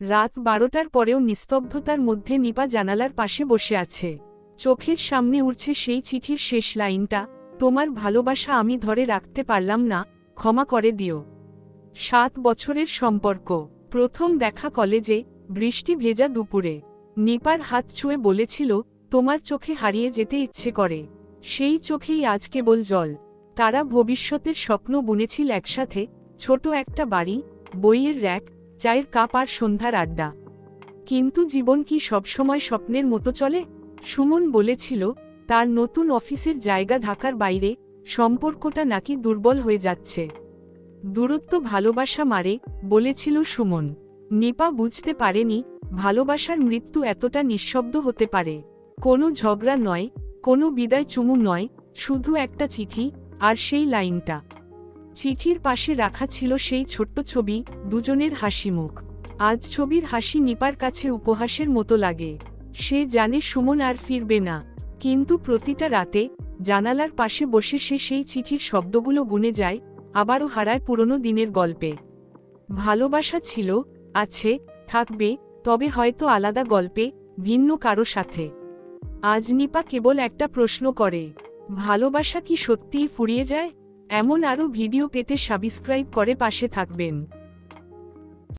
রাত 12টার পরেও নিস্তব্ধতার মধ্যে নিপা জানালার পাশে বসে আছে। চোখের সামনে উড়ছে সেই চিঠির শেষ লাইনটা, তোমার ভালোবাসা আমি ধরে রাখতে পারলাম না, ক্ষমা করে দিও। 7 বছরের সম্পর্ক, প্রথম দেখা কলেজে, বৃষ্টি ভেজা দুপুরে। নিপার হাত ছুঁয়ে বলেছিল, তোমার চোখে হারিয়ে যেতে ইচ্ছে করে। সেই চোখেই আজ কেবল জল। তারা ভবিষ্যতের স্বপ্ন বুনেছিল একসাথে, ছোট একটা বাড়ি, বইয়ের র‍্যাক, চায়ের কাপ আর সন্ধ্যার আড্ডা। কিন্তু জীবন কি সবসময় স্বপ্নের মতো চলে? সুমন বলেছিল, তার নতুন অফিসের জায়গা ঢাকার বাইরে, সম্পর্কটা নাকি দুর্বল হয়ে যাচ্ছে। দূরত্ব ভালোবাসা মারে, বলেছিল সুমন। নিপা বুঝতে পারেনি, ভালোবাসার মৃত্যু এতটা নিঃশব্দ হতে পারে। কোনো ঝগড়া নয়, কোনো বিদায় চুমু নয়, শুধু একটা চিঠি, আর সেই লাইনটা। চিঠির পাশে রাখা ছিল সেই ছোট্ট ছবি, দুজনের হাসিমুখ। আজ ছবির হাসি নিপার কাছে উপহাসের মতো লাগে। সে জানে সুমন আর ফিরবে না, কিন্তু প্রতিটা রাতে জানালার পাশে বসে সে সেই চিঠির শব্দগুলো গুনে যায়, আবারও হারায় পুরনো দিনের গল্পে। ভালোবাসা ছিল, আছে, থাকবে, তবে হয়তো আলাদা গল্পে, ভিন্ন কারো সাথে। আজ নিপা কেবল একটা প্রশ্ন করে, ভালোবাসা কি সত্যিই ফুরিয়ে যায়? এমন আরও ভিডিও পেতে সাবস্ক্রাইব করে পাশে থাকবেন।